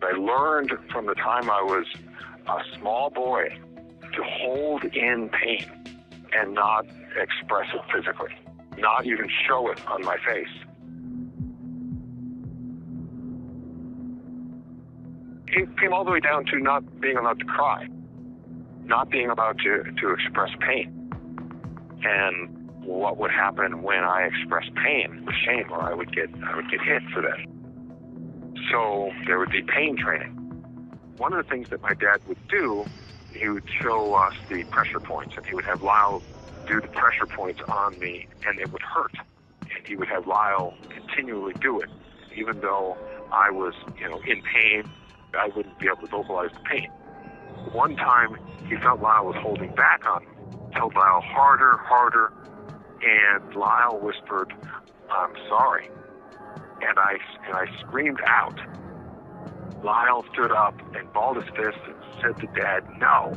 I learned from the time I was a small boy to hold in pain and not express it physically, not even show it on my face. It came all the way down to not being allowed to cry, not being allowed to express pain. And what would happen when I expressed pain was shame, or I would get hit for that. So there would be pain training. One of the things that my dad would do, he would show us the pressure points, and he would have Lyle do the pressure points on me, and it would hurt. And he would have Lyle continually do it, even though I was, in pain. I wouldn't be able to vocalize the pain. One time, he felt Lyle was holding back on him, told Lyle harder, and Lyle whispered, "I'm sorry." And I screamed out. Lyle stood up and balled his fist and said to Dad, "No."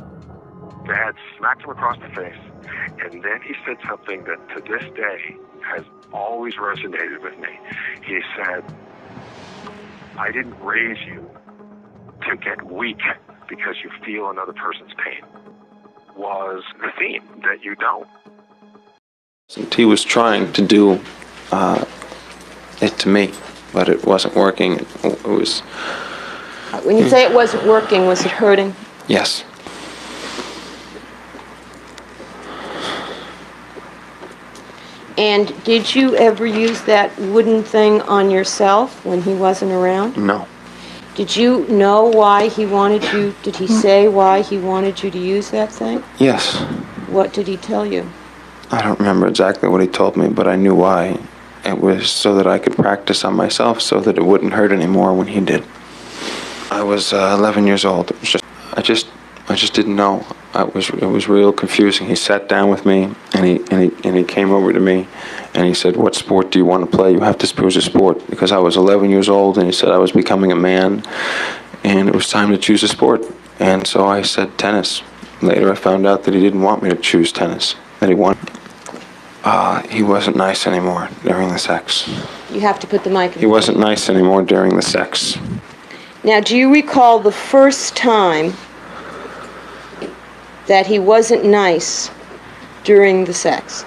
Dad smacked him across the face, and then he said something that to this day has always resonated with me. He said, "I didn't raise you to get weak because you feel another person's pain," was the theme that you don't. He was trying to do it to me, but it wasn't working. It was... When you say it wasn't working, was it hurting? Yes. And did you ever use that wooden thing on yourself when he wasn't around? No. Did you know why he wanted you, did he say why he wanted you to use that thing? Yes. What did he tell you? I don't remember exactly what he told me, but I knew why. It was so that I could practice on myself so that it wouldn't hurt anymore when he did. I was 11 years old. It was just, I just didn't know. It was real confusing. He sat down with me, and he came over to me, and he said, "What sport do you want to play? You have to choose a sport." Because I was 11 years old, and he said I was becoming a man, and it was time to choose a sport. And so I said tennis. Later I found out that he didn't want me to choose tennis, that he wanted. He wasn't nice anymore during the sex. You have to put the mic in. He wasn't nice anymore during the sex. Now, do you recall the first time that he wasn't nice during the sex?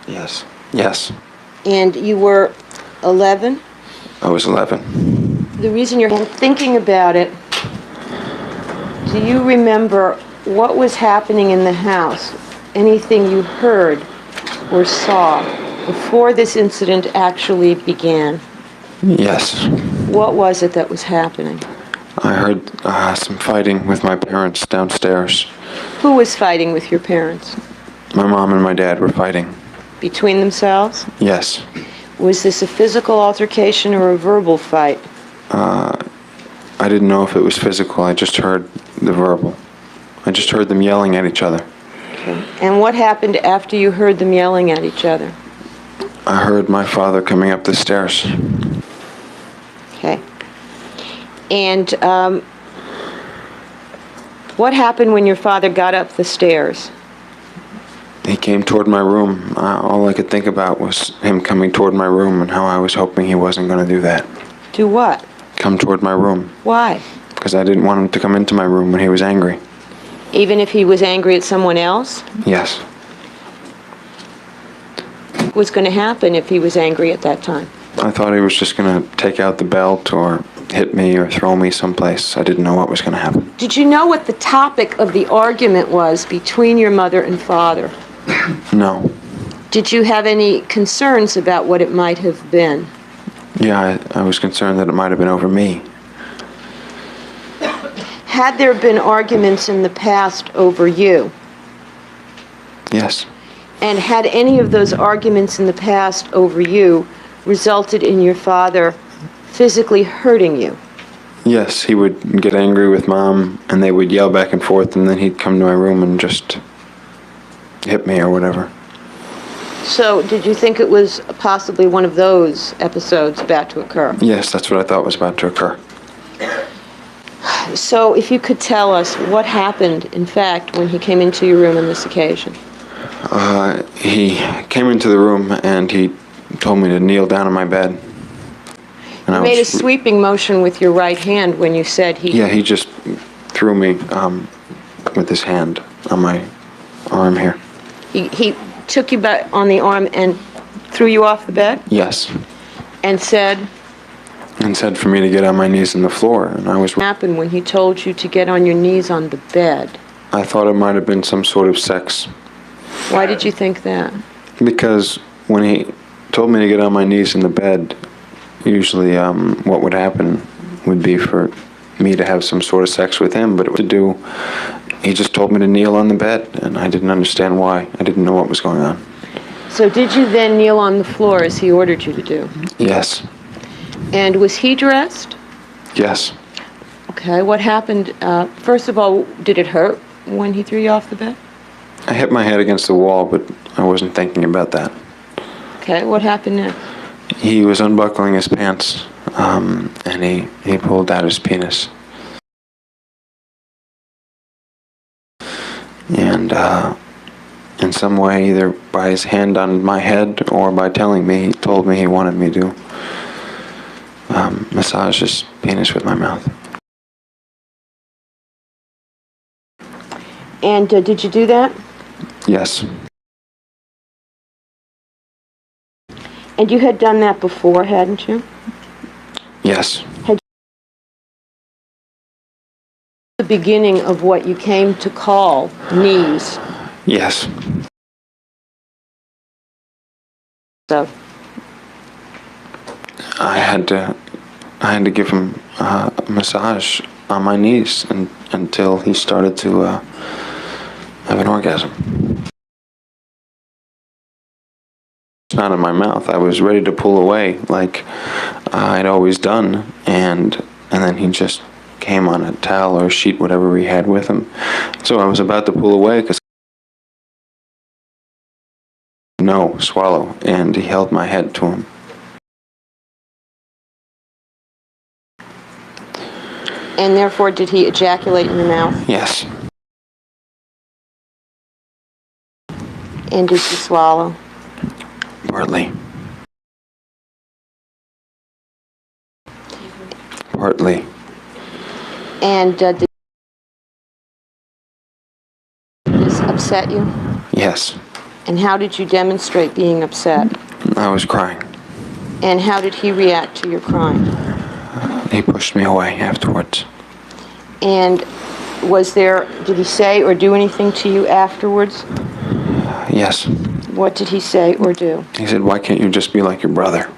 Yes. Yes. And you were 11? I was 11. The reason you're thinking about it, do you remember what was happening in the house? Anything you heard or saw before this incident actually began? Yes. What was it that was happening? I heard some fighting with my parents downstairs. Who was fighting with your parents? My mom and my dad were fighting. Between themselves? Yes. Was this a physical altercation or a verbal fight? I didn't know if it was physical. I just heard the verbal. I just heard them yelling at each other. Okay. And what happened after you heard them yelling at each other? I heard my father coming up the stairs. Okay. And what happened when your father got up the stairs? He came toward my room. All I could think about was him coming toward my room and how I was hoping he wasn't going to do that. Do what? Come toward my room. Why? Because I didn't want him to come into my room when he was angry. Even if he was angry at someone else? Yes. What was going to happen if he was angry at that time? I thought he was just going to take out the belt or hit me or throw me someplace. I didn't know what was going to happen. Did you know what the topic of the argument was between your mother and father? No. Did you have any concerns about what it might have been? Yeah, I was concerned that it might have been over me. Had there been arguments in the past over you? Yes. And had any of those arguments in the past over you resulted in your father physically hurting you? Yes, he would get angry with Mom, and they would yell back and forth, and then he'd come to my room and just hit me or whatever. So, did you think it was possibly one of those episodes about to occur? Yes, that's what I thought was about to occur. So, if you could tell us what happened, in fact, when he came into your room on this occasion. He came into the room and he told me to kneel down on my bed. And You made a sweeping motion with your right hand when you said he... Yeah, he just threw me with his hand on my arm here. He took you back on the arm and threw you off the bed? Yes. And said... And said for me to get on my knees on the floor, and I was... What happened when he told you to get on your knees on the bed? I thought it might have been some sort of sex. Why did you think that? Because when he told me to get on my knees in the bed, usually what would happen would be for me to have some sort of sex with him, but it would do... He just told me to kneel on the bed, and I didn't understand why. I didn't know what was going on. So did you then kneel on the floor as he ordered you to do? Yes. And was he dressed? Yes. Okay, what happened? First of all, did it hurt when he threw you off the bed? I hit my head against the wall, but I wasn't thinking about that. Okay, what happened next? He was unbuckling his pants, and he pulled out his penis. And in some way, either by his hand on my head or by telling me, he told me he wanted me to massage his penis with my mouth. And did you do that? Yes. And you had done that before, hadn't you? Yes. The beginning of what you came to call knees. Yes. So I had to give him a massage on my knees until he started to have an orgasm. It's not in my mouth. I was ready to pull away like I'd always done, and then he just came on a towel or a sheet, whatever he had with him. So I was about to pull away because no, swallow, and he held my head to him. and therefore did he ejaculate in your mouth? Yes. And did you swallow? Partly. Partly. And did this upset you? Yes. And how did you demonstrate being upset? I was crying. And how did he react to your crying? He pushed me away afterwards. And did he say or do anything to you afterwards? Yes. What did he say or do? He said, "Why can't you just be like your brother?"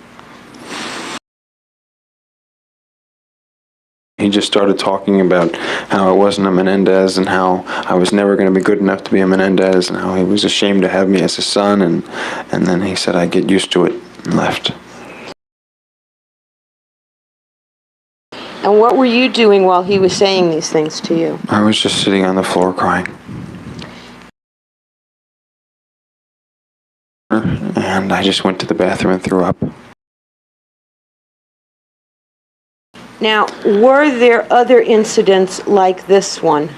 He just started talking about how I wasn't a Menendez and how I was never going to be good enough to be a Menendez and how he was ashamed to have me as his son, and then he said I'd get used to it and left. And what were you doing while he was saying these things to you? I was just sitting on the floor crying. And I just went to the bathroom and threw up. Now, were there other incidents like this one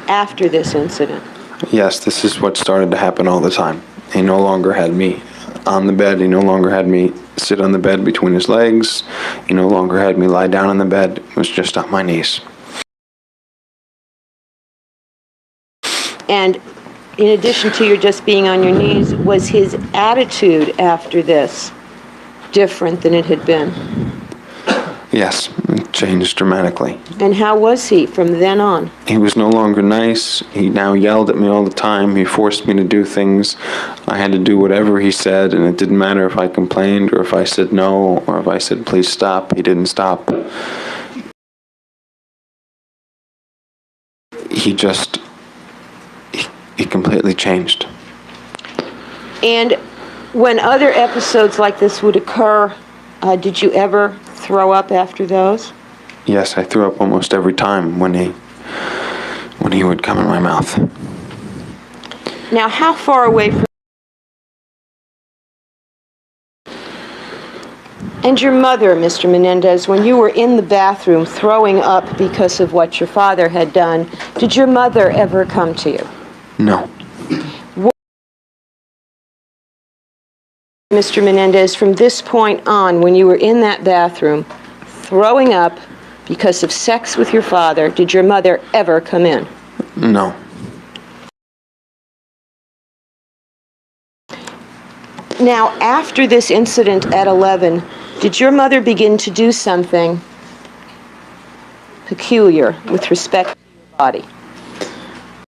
after this incident? Yes, this is what started to happen all the time. He no longer had me on the bed. He no longer had me sit on the bed between his legs. He no longer had me lie down on the bed. It was just on my knees. And in addition to your just being on your knees, was his attitude after this different than it had been? Yes, it changed dramatically. And how was he from then on? He was no longer nice. He now yelled at me all the time. He forced me to do things. I had to do whatever he said, and it didn't matter if I complained or if I said no or if I said please stop. He didn't stop. He completely changed. And when other episodes like this would occur, did you ever throw up after those? Yes, I threw up almost every time when he would come in my mouth. Now, how far away from... And your mother, Mr. Menendez, when you were in the bathroom throwing up because of what your father had done, did your mother ever come to you? No. Mr. Menendez, from this point on, when you were in that bathroom, throwing up because of sex with your father, did your mother ever come in? No. Now, after this incident at 11, did your mother begin to do something peculiar with respect to your body?